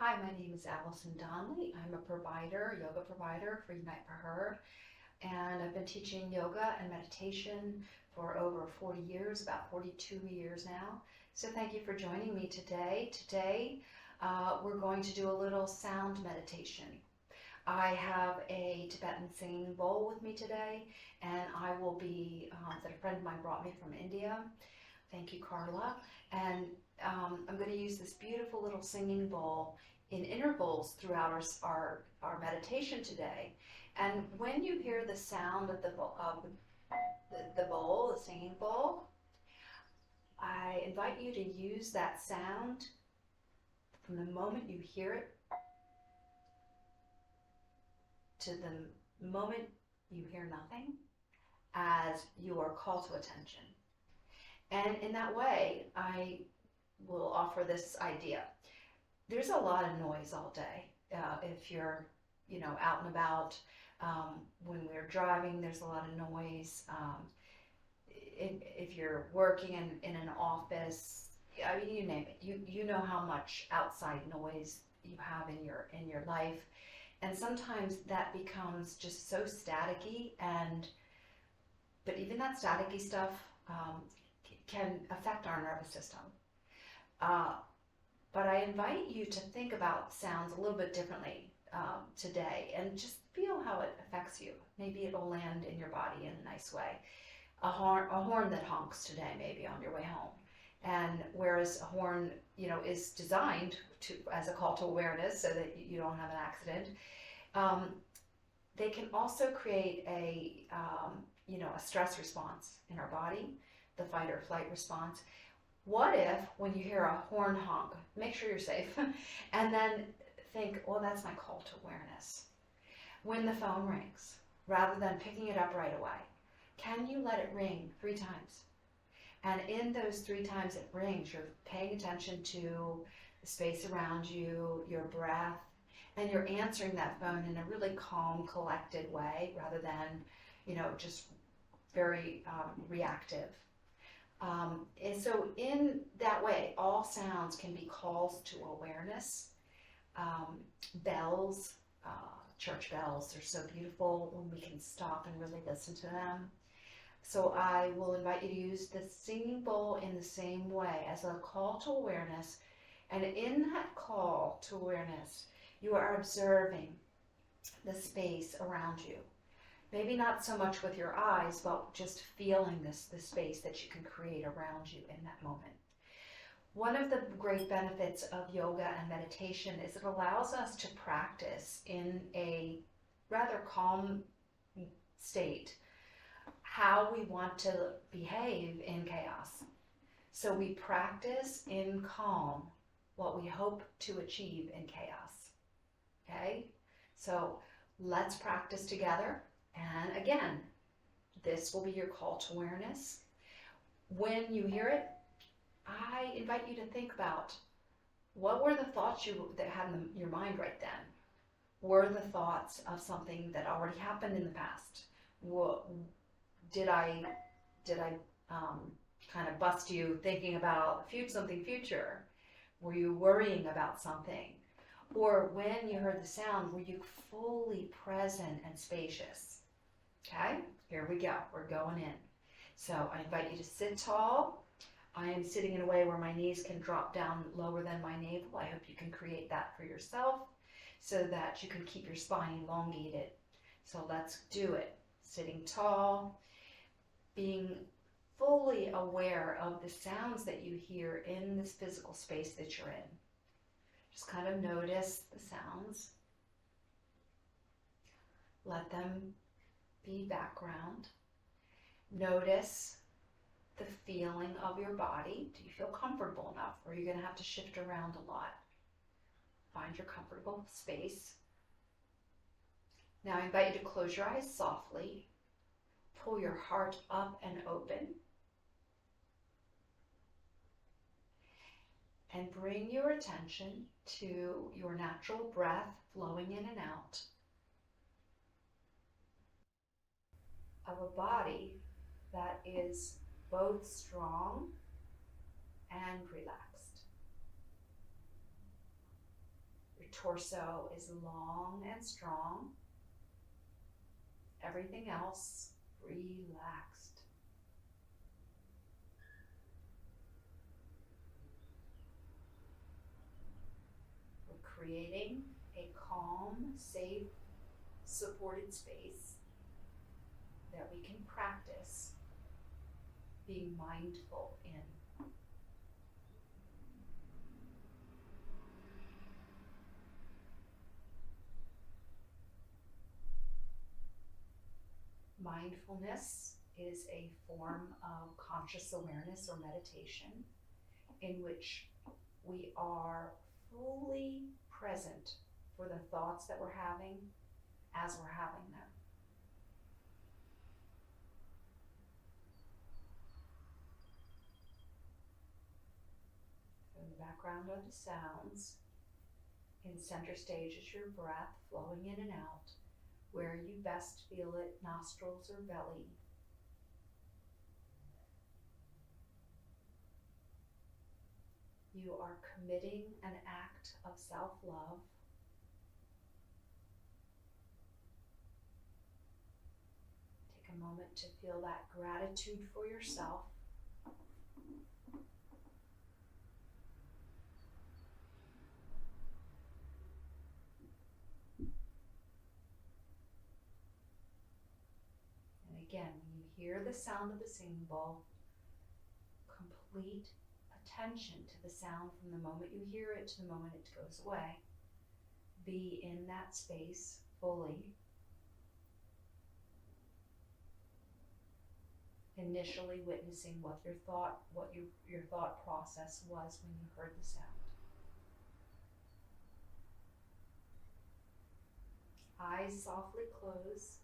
Hi, my name is Alison Donley. I'm a provider, yoga provider for Unite for Her, and I've been teaching yoga and meditation for over 40 years, about 42 years now. So thank you for joining me today. We're going to do a little sound meditation. I have a Tibetan singing bowl with me today, and I will be, that a friend of mine brought me from India. Thank you, Carla. And I'm going to use this beautiful little singing bowl in intervals throughout our meditation today. And when you hear the sound of the bowl, the singing bowl, I invite you to use that sound from the moment you hear it to the moment you hear nothing as your call to attention. And in that way, I will offer this idea. There's a lot of noise all day. If you're, out and about, when we're driving, there's a lot of noise. If you're working in an office, I mean, you name it. You know how much outside noise you have in your life, and sometimes that becomes just so staticky. But even that staticky stuff can affect our nervous system. But I invite you to think about sounds a little bit differently today and just feel how it affects you. Maybe it'll land in your body in a nice way. A horn that honks today, maybe on your way home. And whereas a horn, is designed as a call to awareness so that you don't have an accident, they can also create a stress response in our body, the fight or flight response. What if, when you hear a horn honk, make sure you're safe, and then think, well, that's my call to awareness. When the phone rings, rather than picking it up right away, can you let it ring 3 times? And in those 3 times it rings, you're paying attention to the space around you, your breath, and you're answering that phone in a really calm, collected way, rather than, just very reactive. And so in that way, all sounds can be calls to awareness. Bells, church bells, they're so beautiful when we can stop and really listen to them. So I will invite you to use the singing bowl in the same way as a call to awareness. And in that call to awareness, you are observing the space around you. Maybe not so much with your eyes, but just feeling the space that you can create around you in that moment. One of the great benefits of yoga and meditation is it allows us to practice in a rather calm state how we want to behave in chaos. So we practice in calm what we hope to achieve in chaos. Okay? So let's practice together. And again, this will be your call to awareness. When you hear it, I invite you to think about what were the thoughts that had in your mind right then? Were the thoughts of something that already happened in the past? Did I kind of bust you thinking about something future? Were you worrying about something? Or when you heard the sound, were you fully present and spacious? Okay, here we go. We're going in. So I invite you to sit tall. I am sitting in a way where my knees can drop down lower than my navel. I hope you can create that for yourself so that you can keep your spine elongated. So let's do it. Sitting tall, being fully aware of the sounds that you hear in this physical space that you're in. Just kind of notice the sounds. Let them be background. Notice the feeling of your body. Do you feel comfortable enough, or are you going to have to shift around a lot? Find your comfortable space. Now I invite you to close your eyes softly. Pull your heart up and open. And bring your attention to your natural breath flowing in and out of a body that is both strong and relaxed. torso is long and strong. Everything else relaxed. We're creating a calm, safe, supported space that we can practice being mindful in. Mindfulness is a form of conscious awareness or meditation in which we are fully present for the thoughts that we're having as we're having them. In the background are the sounds. In center stage is your breath flowing in and out. Where you best feel it, nostrils or belly. You are committing an act of self-love. Take a moment to feel that gratitude for yourself. Again, when you hear the sound of the singing bowl, complete attention to the sound from the moment you hear it to the moment it goes away. Be in that space fully. Initially witnessing what your thought process was when you heard the sound. Eyes softly closed.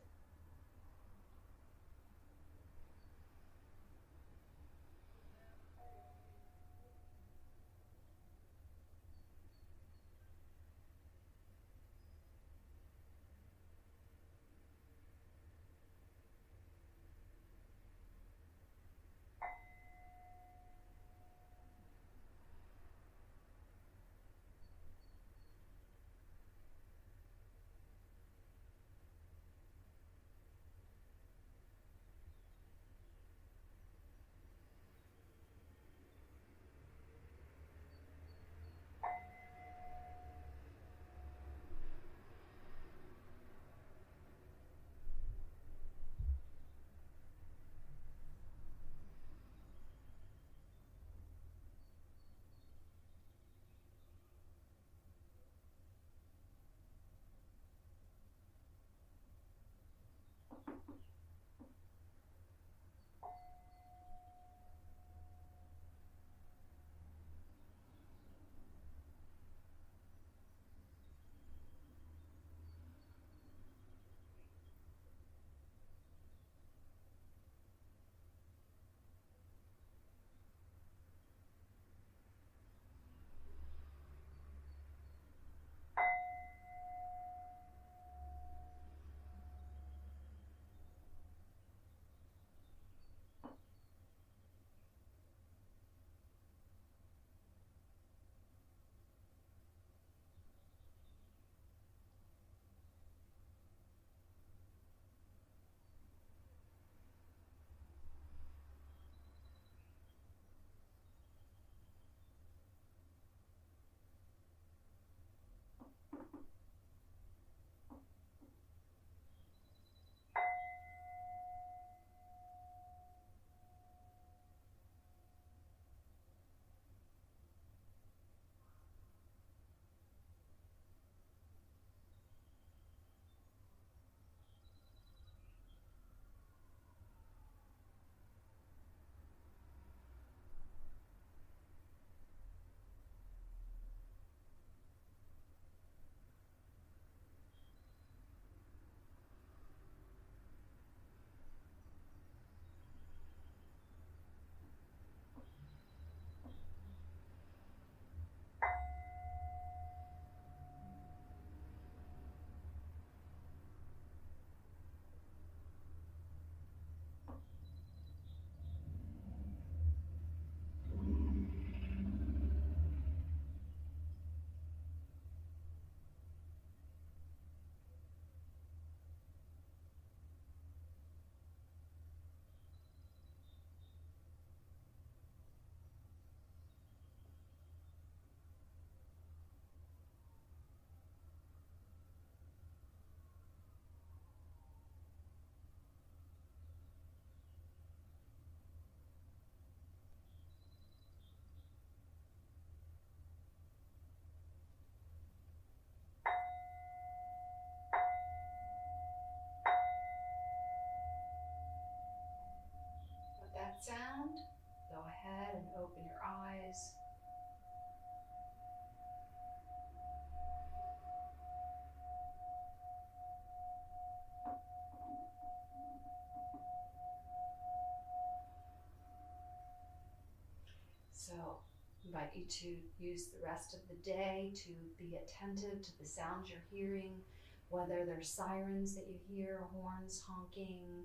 need to use the rest of the day to be attentive to the sounds you're hearing, whether there's sirens that you hear, horns honking,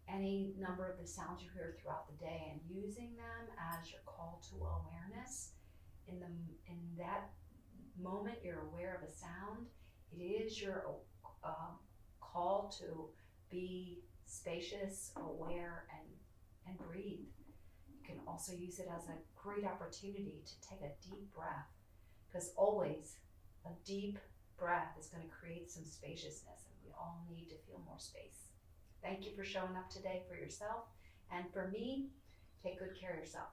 any number of the sounds you hear throughout the day, and using them as your call to awareness. In that moment you're aware of a sound, it is your call to be spacious, aware, and breathe. You can also use it as a great opportunity to take a deep breath, because always a deep breath is going to create some spaciousness, and we all need to feel more space. Thank you for showing up today for yourself, and for me, take good care of yourself.